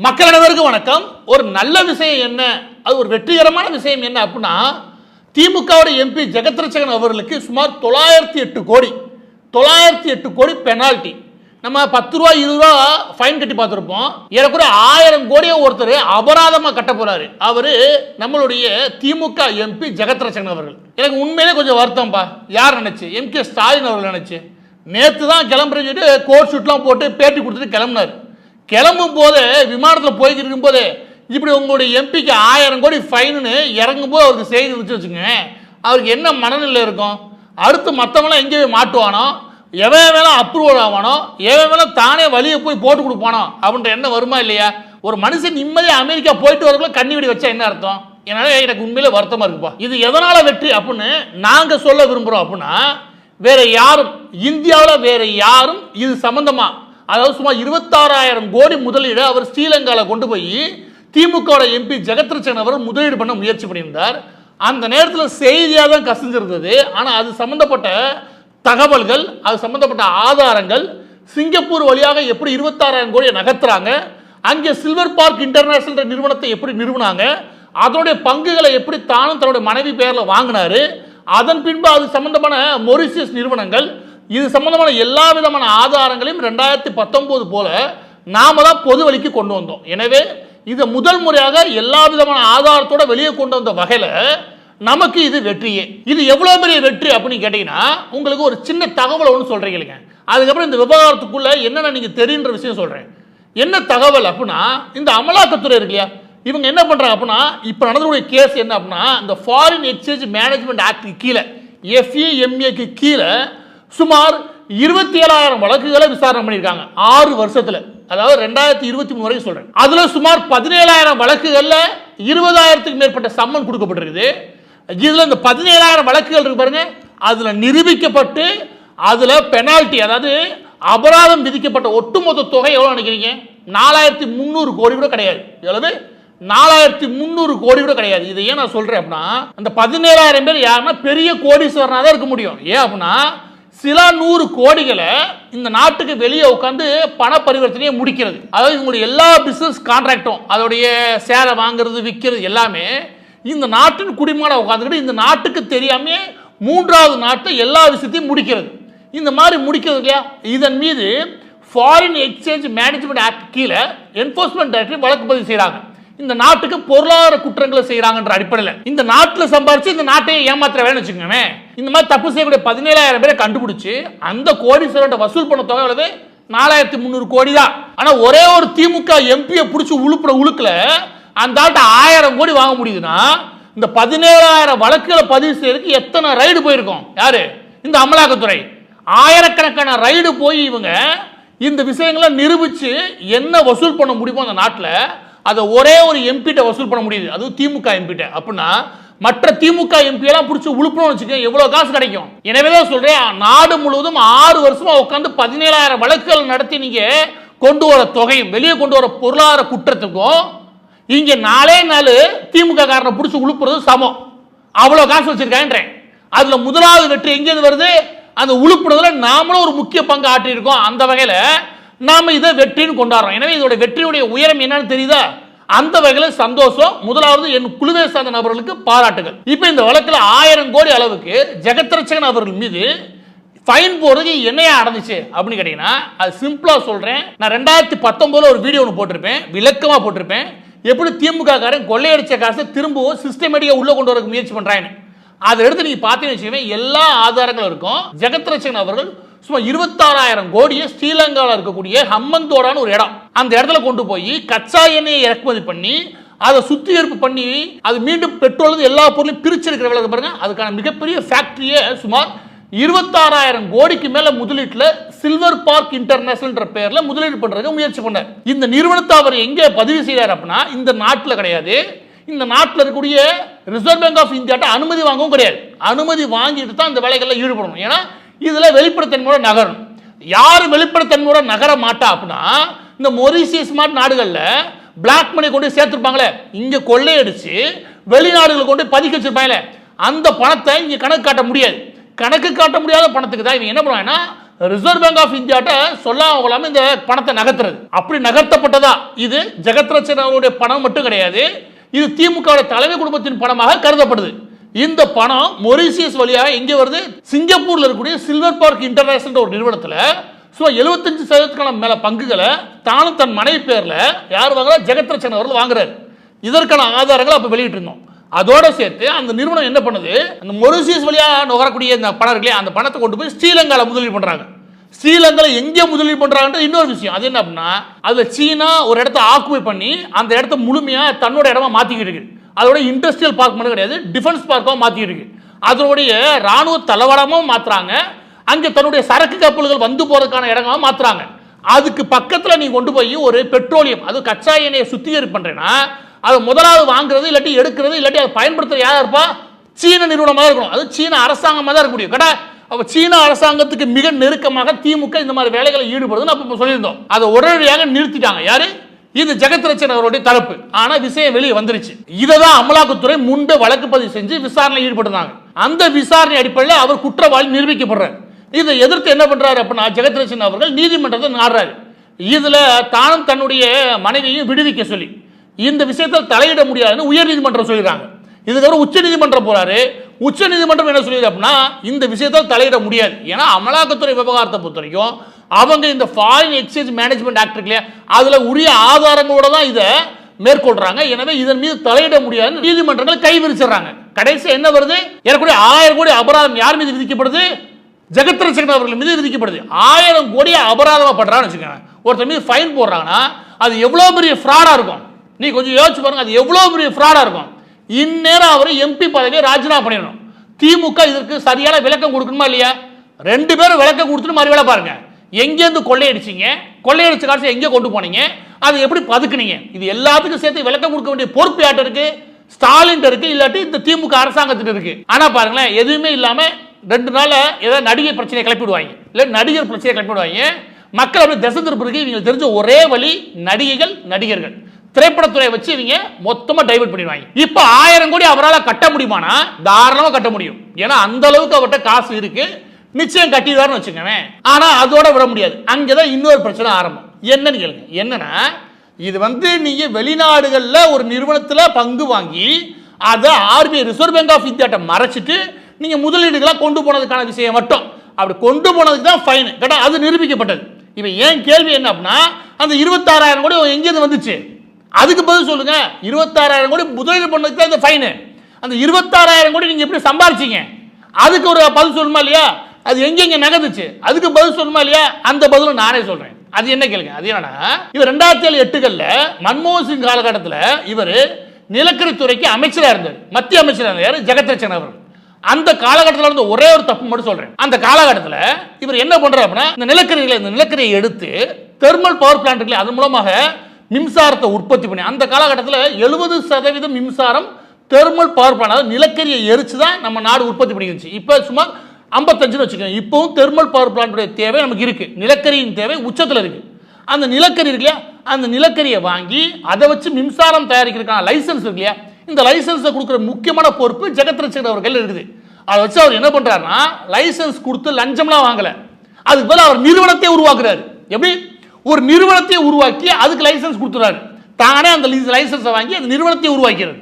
மக்கள் அனைவருக்கும் வணக்கம். ஒரு நல்ல விஷயம் என்ன, அது ஒரு வெற்றிகரமான விஷயம் என்ன அப்படின்னா, திமுகவோட எம்பி ஜெகத்ரட்சகன் அவர்களுக்கு சுமார் 908 கோடி பெனால்டி. நம்ம 10 ரூபா 20 ரூபா ஃபைன் கட்டி பார்த்துருப்போம். ஏறக்குறைய 1000 கோடியை ஒருத்தர் அபராதமாக கட்ட போறாரு. அவரு நம்மளுடைய திமுக எம்பி ஜெகத்ரட்சகன் அவர்கள். எனக்கு உண்மையிலே கொஞ்சம் வருத்தம்பா. யார் நினைச்சு? MK ஸ்டாலின் அவர்கள் நினைச்சு. நேற்று தான் கிளம்புறேன்னு சொல்லிட்டு கோட் ஷூட்லாம் போட்டு பேட்டி கொடுத்துட்டு கிளம்புனார். கிளம்பும் போது விமானத்தில் போய்கிட்டு போது இப்படி உங்களுடைய எம்பிக்கு 1000 கோடி ஃபைனு இறங்கும் போது அவருக்கு செய்தி வச்சு வச்சுங்க, அவருக்கு என்ன மனநிலை இருக்கும்? அடுத்து மற்றவங்களாம் எங்கே போய் மாட்டுவானோ, எவன் வேணா அப்ரூவல் ஆவானோ, எவன் வேணா தானே வழியை போய் போட்டு கொடுப்பானோ அப்படின்ற என்ன வருமா இல்லையா? ஒரு மனுஷன் நிம்மதியாக அமெரிக்கா போயிட்டு வரக்குள்ள கண்ணி வெடி வச்சா என்ன அர்த்தம்? என்னால் எனக்கு உண்மையிலே வருத்தமாக இருக்குப்பா. இது எதனால் வெற்றி அப்படின்னு நாங்கள் சொல்ல விரும்புகிறோம் அப்படின்னா, வேற யாரும் இந்தியாவில் வேற யாரும் இது சம்பந்தமா, அதாவது சுமார் 26,000 கோடி முதலீடு அவர் ஸ்ரீலங்காவில் கொண்டு போய் திமுக எம்பி ஜெகத்ரட்சகன் அவர் முதலீடு பண்ண முயற்சி பண்ணியிருந்தார். அந்த நேரத்தில் செய்தியாக தான் கசிஞ்சிருந்தது. ஆனால் அது சம்பந்தப்பட்ட தகவல்கள், அது சம்பந்தப்பட்ட ஆதாரங்கள், சிங்கப்பூர் வழியாக எப்படி 26,000 கோடியை நகர்த்துறாங்க, அங்கே சில்வர் பார்க் இன்டர்நேஷனல் நிறுவனத்தை எப்படி நிறுவனாங்க, அதனுடைய பங்குகளை எப்படி தானும் தன்னுடைய மனைவி பெயரில் வாங்கினாரு, அதன் பின்பு அது சம்பந்தமான மொரிஷியஸ் நிறுவனங்கள், இது சம்பந்தமான எல்லா விதமான ஆதாரங்களையும் 2019 போல நாம தான் பொது வழிக்கு கொண்டு வந்தோம். எனவே இதை முதல் முறையாக எல்லா விதமான ஆதாரத்தோட வெளியே கொண்டு வந்த வகையில் நமக்கு இது வெற்றியே. இது எவ்வளவு பெரிய வெற்றி அப்படின்னு கேட்டீங்கன்னா, உங்களுக்கு ஒரு சின்ன தகவல் ஒன்று சொல்றீங்க. அதுக்கப்புறம் இந்த விவகாரத்துக்குள்ள என்னென்ன நீங்க தெரியுன்ற விஷயம் சொல்றேன். என்ன தகவல் அப்படின்னா, இந்த அமலாக்கத்துறை இருக்கு இல்லையா, இவங்க என்ன பண்றாங்க அப்படின்னா, இப்போ நடந்தக்கூடிய கேஸ் என்ன அப்படின்னா, இந்த ஃபாரின் எக்ஸ்சேஞ்ச் மேனேஜ்மெண்ட் ஆக்ட் கீழே, FEMA கீழே சுமார் 27,000 வழக்குகளை விசாரணை பண்ணியிருக்காங்க 6 வருஷத்துல. அதாவது 2023 வரைக்கும் சொல்றேன். அதுல சுமார் 17,000 வழக்குகள்ல 20,000க்கு மேற்பட்ட சம்மன் கொடுக்கப்பட்டிருக்குது. இதுல இந்த 17,000 வழக்குகள் இருக்கு பாருங்க, அதுல நிரூபிக்கப்பட்டு அதுல பெனால்டி, அதாவது அபராதம் விதிக்கப்பட்ட ஒட்டுமொத்த தொகை எவ்வளவு நினைக்கிறீங்க? 4,300 கோடி கூட கிடையாது. எவ்வளவு? 4,300 கோடி கூட கிடையாது. இதை ஏன் நான் சொல்றேன் அப்படின்னா, அந்த 17,000 பேர் யாருன்னா பெரிய கோடீஸ்வரனா தான் இருக்க முடியும். ஏன் அப்படின்னா, சில 100 கோடிகளை இந்த நாட்டுக்கு வெளியே உட்காந்து பண பரிவர்த்தனையை முடிக்கிறது, அதாவது இவங்களுடைய எல்லா பிசினஸ் கான்ட்ராக்டும், அதோடைய சேலை வாங்குறது விற்கிறது எல்லாமே இந்த நாட்டின் குடிமகனா உட்காந்துக்கிட்டு இந்த நாட்டுக்கு தெரியாம 3வது நாட்டை எல்லா விஷயத்தையும் முடிக்கிறது. இந்த மாதிரி முடிக்கிறது இல்லையா, இதன் மீது ஃபாரின் எக்ஸ்சேஞ்ச் மேனேஜ்மெண்ட் ஆக்ட் கீழே என்ஃபோர்ஸ்மெண்ட் டைரக்டரேட் வழக்கு பதிவு செய்யறாங்க. இந்த நாட்டுக்கு பொருளாதார குற்றங்களை செய்யறாங்கன்ற அடிப்படையில் இந்த நாட்டில் சம்பாரிச்சு இந்த நாட்டையே ஏமாத்திர வேணும்னு வச்சுக்கோங்க. இந்த மாதிரி தப்பு செய்யக்கூடிய 17,000 பேரை கண்டுபிடிச்சு அந்த கோடீஸ்வரன் வசூல் பண்ண தொகை எவ்வளவு? 4,300 கோடி தான். ஆனா ஒரே ஒரு திமுக எம்பியை பிடிச்சி உழுப்புற உழுக்குல அந்த ஆட்ட 1000 கோடி வாங்க முடியுதுன்னா, இந்த 17,000 வழக்குகளை பதிவு செய்யறதுக்கு எத்தனை ரைடு போயிருக்கும்? யாரு? இந்த அமலாக்கத்துறை. ஆயிரக்கணக்கான ரைடு போய் இவங்க இந்த விஷயங்களை நிரூபிச்சு என்ன வசூல் பண்ண முடியுமோ அந்த நாட்டில் அதை ஒரே ஒரு எம்பிட்ட வசூல் பண்ண முடியுது, அதுவும் திமுக எம்பிட்ட. அப்படின்னா மற்ற திமுக எம்பி எல்லாம் பிடிச்சி உழுப்பணும் வச்சுக்கோங்க, எவ்வளவு காசு கிடைக்கும்? எனவே தான் சொல்றேன், நாடு முழுவதும் 6 வருஷமா உட்காந்து 17,000 வழக்குகள் நடத்தி நீங்க கொண்டு வர தொகையும் வெளியே கொண்டு வர பொருளாதார குற்றத்துக்கும் இங்க 4 நாள் திமுக காரனை பிடிச்சி உழுப்புறது சமம். அவ்வளவு காசு வச்சிருக்கான்றேன். அதுல முதலாவது வெற்றி எங்கேருந்து வருது? அந்த உழுப்புறதுல நாமளும் ஒரு முக்கிய பங்கு ஆற்றி இருக்கோம். அந்த வகையில நாம இதை வெற்றின்னு கொண்டாடுறோம். எனவே இதோட வெற்றியுடைய உயரம் என்னன்னு தெரியுதா? அந்த வகையில் சந்தோஷம். முதலாவது என் குழுவை சார்ந்த நபர்களுக்கு பாராட்டுகள். இப்ப இந்த வழக்கில் 1000 கோடி அளவுக்கு ஜெகத்ரட்சகன் அவர்கள் மீது ஃபைன் போடுறது என்னையா நடந்துச்சு அப்படின்னு கேட்டீங்கன்னா, அது சிம்பிளா சொல்றேன். நான் 2019 ஒரு வீடியோ ஒன்று போட்டிருப்பேன், விளக்கமா போட்டிருப்பேன், எப்படி திமுக காரன் கொள்ளையடிச்ச காசை திரும்பவும் சிஸ்டமேட்டிக்கா உள்ள கொண்டு வர முயற்சி பண்றாங்க. அதை எடுத்து நீங்க பார்த்தீங்கன்னு எல்லா ஆதாரங்களும் இருக்கும். ஜெகத்ரட்சகன் அவர்கள் சும்மா 26,000 கோடியை ஸ்ரீலங்காவில் இருக்கக்கூடிய ஹம்மந்தோடான ஒரு இடம், அந்த இடத்துல கொண்டு போய் கச்சா எண்ணெயை இறக்குமதி பண்ணி அதை சுத்திகரிப்பு பண்ணி அது மீண்டும் பெட்ரோல் எல்லா பொருளையும் பிரிச்சிருக்கிற வேலை பாருங்க. அதுக்கான மிகப்பெரிய ஃபேக்டரியை சுமார் 26,000 கோடிக்கு மேல முதலீட்டில் சில்வர் பார்க் இன்டர்நேஷனல் பேர்ல முதலீடு பண்றதுக்கு முயற்சி பண்ணார். இந்த நிறுவனத்தை அவர் எங்கே பதிவு செய்தார் அப்படின்னா, இந்த நாட்டில் கிடையாது. இந்த நாட்டில் இருக்கக்கூடிய ரிசர்வ் பேங்க் ஆஃப் இந்தியாட்ட அனுமதி வாங்கவும் கிடையாது. அனுமதி வாங்கிட்டு தான் இந்த வேலைகளில் ஈடுபடணும். ஏன்னா இதுல வெளிப்படைத்தன்மையோட நகரும். யாரு வெளிப்படைத்தன்மையோட நகர மாட்டா அப்படின்னா, இந்த மொரிஷியஸ் மாதிரி நாடுகள்ல பிளாக் மணி கொண்டு சேர்த்திருப்பாங்களே, இங்க கொள்ளையடிச்சு வெளிநாடுகள் கொண்டு பதுக்கி வச்சிருப்பாங்களே, அந்த பணத்தை இங்க கணக்கு காட்ட முடியாது. கணக்கு காட்ட முடியாத பணத்துக்கு தான் இவங்க என்ன பண்ணுவாங்கன்னா ரிசர்வ் பேங்க் ஆஃப் இந்தியாட்ட சொல்லாம இந்த பணத்தை நகர்த்துறது. அப்படி நகர்த்தப்பட்டதா இது ஜெகத் ரட்சகன் அவருடைய பணம் மட்டும் கிடையாது, இது திமுக தலைமை குடும்பத்தின் பணமாக கருதப்படுது. இந்த பணம் மொரீசியஸ் வழியாக எங்கே வருது? சிங்கப்பூர்ல இருக்கக்கூடிய சில்வர் பார்க் இன்டர்நேஷனல் ஒரு நிறுவனத்தில் 75% மேல பங்குகளை தானும் தன் மனைவி பேர்ல யார் வாங்குறா? ஜெகத் ரட்சகன் அவர்கள் வாங்குறாரு. இதற்கான ஆதாரங்களை அப்ப வெளியிட்டு இருந்தோம். அதோட சேர்த்து அந்த நிறுவனம் என்ன பண்ணுது? அந்த மொரீசியஸ் வழியா நுகரக்கூடிய இந்த பணம் இருக்குல்லையா, அந்த பணத்தை கொண்டு போய் ஸ்ரீலங்கால முதலீடு பண்றாங்க. ஸ்ரீலங்கால எங்கே முதலீடு பண்றாங்கன்ற இன்னொரு விஷயம். அது என்ன அப்படின்னா, அதுல சீனா ஒரு இடத்தை ஆக்குபை பண்ணி அந்த இடத்த முழுமையா தன்னோட இடமா மாத்திக்கிட்டு இருக்கு. அதோட இண்டஸ்ட்ரியல் பார்க் மட்டும் கிடையாது, டிஃபென்ஸ் பார்க்காக மாத்திக்கிட்டு இருக்கு. அதனுடைய ராணுவ தளவாடமும் மாத்துறாங்க, அங்கே தன்னுடைய சரக்கு கப்பல்கள் வந்து போறதுக்கான இடமாக மாத்துறாங்க. அதுக்கு பக்கத்தில் நீ கொண்டு போய் ஒரு பெட்ரோலியம், அது கச்சா எண்ணெயை சுத்திகரிப்பு பண்றேன்னா அது முதலாவது வாங்குறது இல்லாட்டி எடுக்கிறது இல்லாட்டி அதை பயன்படுத்துற யாரா இருப்பா? சீன நிறுவனமாக இருக்கணும். அது சீன அரசாங்கமாக தான் இருக்க முடியும். கடை அப்ப சீன அரசாங்கத்துக்கு மிக நெருக்கமாக திமுக இந்த மாதிரி வேலைகளை ஈடுபடுதுன்னு அப்ப சொல்லியிருந்தோம். அதை உடனடியாக நிறுத்திட்டாங்க. யாரு? இது ஜெகத் ரட்சகன் அவருடைய தரப்பு. ஆனா விஷயம் வெளியே வந்துருச்சு. இததான் அமலாக்கத்துறை முன்பே வழக்கு பதிவு செஞ்சு விசாரணை ஈடுபட்டாங்க. அந்த விசாரணை அடிப்படையில் அவர் குற்றவாளி நிரூபிக்கப்படுறார். இதை எதிர்த்து என்ன பண்றாரு அப்படின்னா, ஜெகத் ரட்சகன் அவர்கள் நீதிமன்றத்தை நாடுறாரு. இதுல தானும் தன்னுடைய மனைவியையும் விடுவிக்க சொல்லி இந்த விஷயத்தில் தலையிட முடியாதுன்னு உயர் நீதிமன்றம் சொல்லிடுறாங்க. இதுக்கப்புறம் உச்ச நீதிமன்றம் போறாரு. உச்ச நீதிமன்றம் என்ன சொல்லுது அப்படின்னா, இந்த விஷயத்தில் தலையிட முடியாது. ஏன்னா அமலாக்கத்துறை விவகாரத்தை பொறுத்த வரைக்கும் அவங்க இந்த ஃபாரின் எக்ஸ்சேஞ்ச் மேனேஜ்மெண்ட் ஆக்ட் இருக்கு இல்லையா, அதுல உரிய ஆதாரங்களோட தான் இதை மேற்கொள்றாங்க. எனவே இதன் மீது தலையிட முடியாது நீதிமன்றங்கள் கை விரிச்சிடறாங்க. கடைசி என்ன வருது? ஏறக்குறைய 1000 கோடி அபராதம் யார் மீது விதிக்கப்படுது? ஜெகத் ரட்சகன் அவர்கள் மீது விதிக்கப்படுது. 1000 கோடி அபராதமா பண்றான்னு வச்சுக்கோங்க. ஒருத்தர் மீது ஃபைன் போடுறாங்கன்னா அது எவ்வளவு பெரிய ஃப்ராடா இருக்கும். நீ கொஞ்சம் யோசிச்சு பாருங்க, அது எவ்வளவு பெரிய ஃப்ராடா இருக்கும். இந்நேரம் அவர் எம்பி பதவியை ராஜினாமா பண்ணிடணும். திமுக இதற்கு சரியான விளக்கம் கொடுக்கணுமா இல்லையா? 2 பேரும் விளக்கம் கொடுத்துட்டு மறு வேலை பாருங்க. எங்கேருந்து கொள்ளையடிச்சிங்க, கொள்ளையடிச்ச காசை எங்கே கொண்டு போனீங்க, அதை எப்படி பதுக்குனீங்க, இது எல்லாத்துக்கும் சேர்த்து விளக்கம் கொடுக்க வேண்டிய பொறுப்பு யார்ட்ட இருக்கு? ஸ்டாலின் இருக்கு, இல்லாட்டி இந்த திமுக அரசாங்கத்திட்ட இருக்கு. ஆனா பாருங்களேன், எதுவுமே இல்லாம 2 நாள்ல ஏதாவது நடிகை பிரச்சனையை கிளப்பிடுவாங்க, இல்ல நடிகர் பிரச்சனையை கிளப்பிடுவாங்க. மக்கள் அப்படி திசை திருப்பதுக்கு இவங்க தெரிஞ்ச ஒரே வழி நடிகைகள், நடிகர்கள், திரைப்படத்துறை வச்சு இவங்க மொத்தமா டைவர்ட் பண்ணிடுவாங்க. இப்ப 1000 கோடி அவரால் கட்ட முடியுமானா தாராளமா கட்ட முடியும். ஏன்னா அந்த அளவுக்கு அவர்கிட்ட காசு இருக்கு, நிச்சயம் கட்டிடுவார்னு வச்சுக்கோங்க. ஆனா அதோட விட முடியாது. அங்கதான் இன்னொரு பிரச்சனை ஆரம்பம். என்னன்னு கேளுங்க. என்னன்னா, இது நீங்க வெளிநாடுகள்ல ஒரு நிறுவனத்துல பங்கு வாங்கி அதை RBI ரிசர்வ் பேங்க் ஆஃப் இந்தியாட்ட மறைச்சிட்டு நீங்க முதலீடுகளா கொண்டு போனதுக்கான விஷயம் மட்டும். அப்படி கொண்டு போனதுக்கு தான் ஃபைன் கேட்டா அது நிரூபிக்கப்பட்டது. இப்ப ஏன் கேள்வி என்ன அப்படின்னா, அந்த 26,000 கோடி எங்கேருந்து வந்துச்சு? அதுக்கு பதில் சொல்லுங்க. 26,000 கோடி முதலீடு பண்ணதுக்கு தான் இந்த ஃபைன். அந்த 26,000 கோடி நீங்க எப்படி சம்பாரிச்சீங்க? அதுக்கு ஒரு பதில் சொல்லுமா இல்லையா? அது எங்க நகர்ந்துச்சு? அதுக்கு பதில் சொல்லுமா இல்லையா? அந்த பதிலும் நானே சொல்றேன். அது என்ன கேளுங்க. அது என்னன்னா, இவர் 2007-08கள்ல மன்மோகன் சிங் காலகட்டத்தில் இவர் நிலக்கரித்துறைக்கு அமைச்சராக இருந்தார், மத்திய அமைச்சராக இருந்தார் ஜெகத் ரட்சகன் அவர்கள். அந்த காலகட்டத்தில் இருந்த ஒரே ஒரு தப்பு மட்டும் சொல்றேன். அந்த காலகட்டத்தில் இவர் என்ன பண்றாரு அப்படின்னா, இந்த நிலக்கரியை எடுத்து தெர்மல் பவர் பிளான்ட் இருக்கு, அதன் மூலமாக மின்சாரத்தை உற்பத்தி பண்ணி அந்த காலகட்டத்தில் 70% மின்சாரம் தெர்மல் பவர் பிளான்ட், அதாவது நிலக்கரியை எரிச்சு தான் நம்ம நாடு உற்பத்தி பண்ணிருச்சு. இப்போ சுமார் 55 வச்சுக்கோங்க. இப்போவும் தெர்மல் பவர் பிளான்ட் தேவை நமக்கு இருக்கு, நிலக்கரியின் தேவை உச்சத்தில் இருக்கு. அந்த நிலக்கரி இருக்கு இல்லையா, அந்த நிலக்கரியை வாங்கி அதை வச்சு மின்சாரம் தயாரிக்கிறதுக்கான லைசன்ஸ் இருக்கு இல்லையா, இந்த லைசன்ஸை கொடுக்குற முக்கியமான பொறுப்பு ஜெகத் ரட்சகன் அவர்கள் இருக்குது. அதை வச்சு அவர் என்ன பண்றாருன்னா, லைசன்ஸ் கொடுத்து லஞ்சம்லாம் வாங்கல, அதுக்கு பதில் அவர் நிறுவனத்தை உருவாக்குறாரு. எப்படி? ஒரு நிறுவனத்தை உருவாக்கி அதுக்கு லைசன்ஸ் கொடுத்துறாரு. தானே அந்த லைசன்ஸை வாங்கி அந்த நிறுவனத்தை உருவாக்கிறது.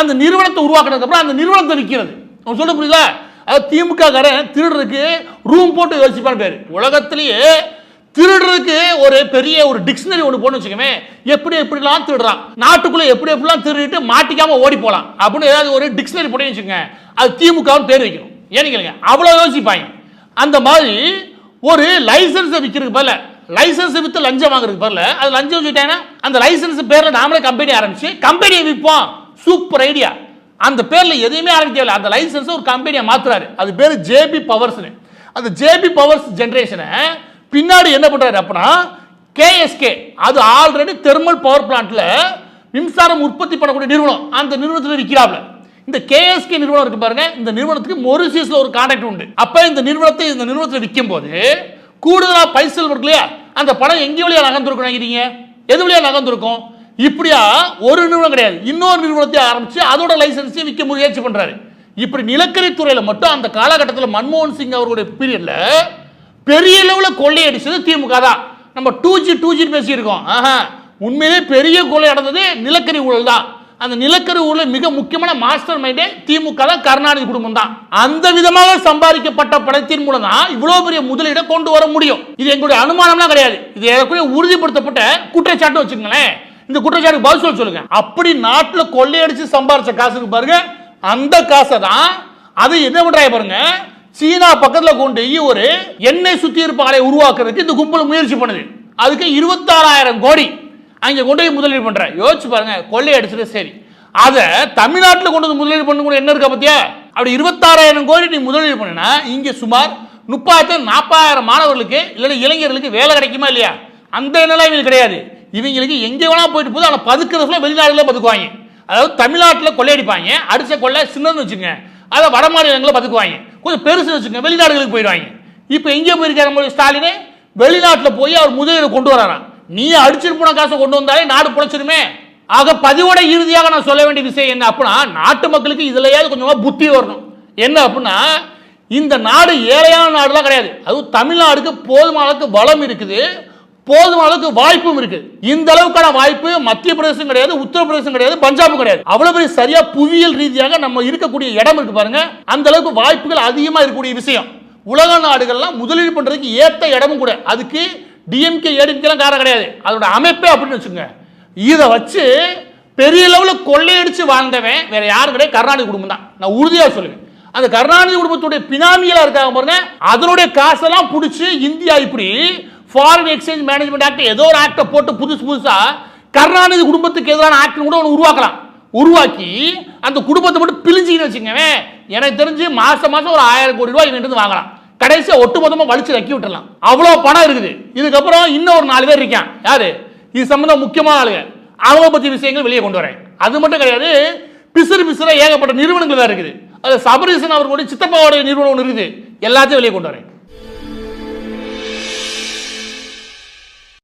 அந்த நிறுவனத்தை உருவாக்குனதுக்கு அப்புறம் அந்த நிறுவனத்தை விற்கிறது. சொல்ல புரியுதா? அது திமுக காரன் திருடுறதுக்கு ரூம் போட்டு யோசிப்பான் பேரு. உலகத்திலேயே திருடுறதுக்கு ஒரு பெரிய ஒரு டிக்ஷனரி ஒன்று போட்டு வச்சுக்கோமே, எப்படி எப்படிலாம் திருடுறான், நாட்டுக்குள்ள எப்படி எப்படிலாம் திருடிட்டு மாட்டிக்காம ஓடி போலாம் அப்படின்னு ஏதாவது ஒரு டிக்ஷனரி போட்டு வச்சுக்கோங்க, அது திமுகன்னு பேர் வைக்கணும். ஏன்னு கேளுங்க, அவ்வளோ யோசிப்பாங்க. அந்த மாதிரி ஒரு லைசன்ஸை விற்கிறதுக்கு பதில், லைசன்ஸ் வித்து லஞ்சம் வாங்குறதுக்கு பதில், அது லஞ்சம் வச்சுட்டாங்கன்னா அந்த லைசன்ஸ் பேர்ல நாமளே கம்பெனி ஆரம்பிச்சு கம்பெனியை விற்போம். Super idea. அந்த பேர்ல எதையுமே ஆரம்பிக்கல, அந்த லைசன்ஸ் ஒரு கம்பெனியை மாத்துறாரு. அது பேரு ஜேபி பவர்ஸ். அந்த ஜேபி பவர்ஸ் ஜெனரேஷனை பின்னாடி என்ன பண்றாரு அப்படின்னா, கேஎஸ்கே, அது ஆல்ரெடி தெர்மல் பவர் பிளான்ட்ல மின்சாரம் உற்பத்தி பண்ணக்கூடிய நிறுவனம், அந்த நிறுவனத்தில் விற்கிறாப்ல. இந்த கேஎஸ்கே நிறுவனம் இருக்கு பாருங்க, இந்த நிறுவனத்துக்கு மொரிஷியஸ்ல ஒரு கான்ட்ராக்ட் உண்டு. அப்ப இந்த நிறுவனத்தில் விற்கும் போது கூடுதலா பைசல் இருக்கு இல்லையா, அந்த பணம் எங்க வழியா நகர்ந்துருக்கும் நினைக்கிறீங்க? எது வழியா நகர்ந்துருக்கும்? இப்படியா ஒரு நிறுவனம் கிடையாது, இன்னொரு நிறுவனத்தை ஆரம்பிச்சு அதோட லைசன்ஸை விற்க முயற்சி பண்றாரு. இப்படி நிலக்கரி துறையில மட்டும் அந்த காலகட்டத்தில் மன்மோகன் சிங் அவர்களுடைய பீரியட்ல பெரிய லெவலில் கொள்ளையடிச்சது திமுக தான். நம்ம 2G பேசியிருக்கோம். உண்மையிலே பெரிய கொள்ளை நடந்தது நிலக்கரி ஊழல் தான். அந்த நிலக்கரி ஊழல் மிக முக்கியமான மாஸ்டர் மைண்டே திமுக தான், கருணாநிதி குடும்பம் தான். அந்த விதமாக சம்பாதிக்கப்பட்ட பணத்தின் மூலம் தான் இவ்வளவு பெரிய முதலீடை கொண்டு வர முடியும். இது எங்களுடைய அனுமானம்லாம் கிடையாது. இது ஏறக்குறைய உறுதிப்படுத்தப்பட்ட குற்றச்சாட்டு வச்சுக்கங்களேன். இந்த குற்றச்சாட்டுக்கு பதில் சொல்லுங்க. அப்படி நாட்டில் கொள்ளையடிச்சு சம்பாதிச்ச காசுக்கு பாருங்க, அந்த காசை தான் அது என்ன பண்றாங்க பாருங்க, சீனா பக்கத்தில் கொண்டு ஒரு எண்ணெய் சுத்திகரிப்பு ஆலையை உருவாக்குறதுக்கு இந்த கும்பல் முயற்சி பண்ணுது. அதுக்கு 26,000 கோடி அங்கே கொண்டு போய் முதலீடு பண்ற. யோசிச்சு பாருங்க, கொள்ளை அடிச்சது சரி. அதை தமிழ்நாட்டில் கொண்டு வந்து முதலீடு பண்ண கூட என்ன இருக்கா பத்தியா? அப்படி 26,000 கோடி நீ முதலீடு பண்ணினா இங்கே சுமார் 30,000-40,000 மாணவர்களுக்கு இல்லைன்னா இளைஞர்களுக்கு வேலை கிடைக்குமா இல்லையா? அந்த நிலை இவங்களுக்கு கிடையாது. இவங்களுக்கு எங்கே வேணா போயிட்டு போது ஆனால் பதுக்கிறதுல வெளிநாடுல பதுக்குவாங்க. அதாவது தமிழ்நாட்டில் கொள்ளையடிப்பாங்க, அடிச்ச கொள்ளை சின்னன்னு வச்சுங்க, அதை வட மாநிலங்களில் பதுக்குவாங்க, கொஞ்சம் பெருசு வச்சுங்க வெளிநாடுகளுக்கு போயிடுவாங்க. இப்போ எங்கே போயிருக்காரு ஸ்டாலின்? வெளிநாட்டில் போய் அவர் முதலீடு கொண்டு வராராம். நீ அடிச்சிட்டு போன காசை கொண்டு வந்தாலே நாடு பொழைச்சிருமே. ஆக பதிவோட இறுதியாக நான் சொல்ல வேண்டிய விஷயம் என்ன அப்படின்னா, நாட்டு மக்களுக்கு இதுலயாவது கொஞ்சமா புத்தி வரணும். என்ன அப்படின்னா, இந்த நாடு ஏழையான நாடுலாம் கிடையாது. அதுவும் தமிழ்நாடுக்கு போதுமான அளவுக்கு வளம் இருக்குது, போதுமான அளவுக்கு வாய்ப்பும் இருக்கு. இந்த அளவுக்கான வாய்ப்பு மத்திய பிரதேசம் கிடையாது, உத்தரப்பிரதேசம் கிடையாது, பஞ்சாபும் கிடையாது. அவ்வளவு பெரிய சரியா புவியியல் ரீதியாக நம்ம இருக்கக்கூடிய இடம் இருக்கு பாருங்க. அந்த அளவுக்கு வாய்ப்புகள் அதிகமா இருக்கக்கூடிய விஷயம். உலக நாடுகள்லாம் முதலீடு பண்றதுக்கு ஏத்த இடமும் கூட. அதுக்கு டிஎம்கே ஏடிஎம்கே காரணம் கிடையாது, அதோட அமைப்பே அப்படின்னு வச்சுங்க. இதை வச்சு பெரிய லெவலில் கொள்ளையடிச்சு வாழ்ந்தவன் வேற யாரும் கிடையாது, கருணாநிதி குடும்பம் தான். நான் உறுதியாக சொல்லுவேன். அந்த கருணாநிதி குடும்பத்துடைய பினாமியலா இருக்காங்க பாருங்க, அதனுடைய காசெல்லாம் பிடிச்சி இந்தியா இப்படி ஃபாரின் எக்ஸ்சேஞ்ச் மேனேஜ்மெண்ட் ஆக்ட் ஏதோ ஒரு ஆக்டை போட்டு புதுசா கருணாநிதி குடும்பத்துக்கு எதிரான ஆக்ட் கூட ஒன்று உருவாக்கலாம். உருவாக்கி அந்த குடும்பத்தை மட்டும் பிழிஞ்சின்னு வச்சுக்கவே, எனக்கு தெரிஞ்சு மாசம் ஒரு 1000 கோடி ரூபாய் இவங்க வாங்கலாம். கடைசியா ஒட்டுமொத்தமா வலிச்சு ரக்கி விட்டுறலாம். அவ்வளவு பணம் இருக்குது. இதுக்கப்புறம் இன்னும் ஒரு 4 பேர் இருக்கான். யாரு இது சம்பந்தம் முக்கியமான ஆளுங்க, அவங்க பத்தி விஷயங்கள் வெளியே கொண்டு வரேன். அது மட்டும் கிடையாது, பிசுறு ஏகப்பட்ட நிறுவனங்கள் தான் இருக்குது. அது சபரீசன் அவர்களுடைய சித்தப்பாவோட நிறுவனம் ஒன்று இருக்குது. எல்லாத்தையும் வெளியே கொண்டு வரேன்.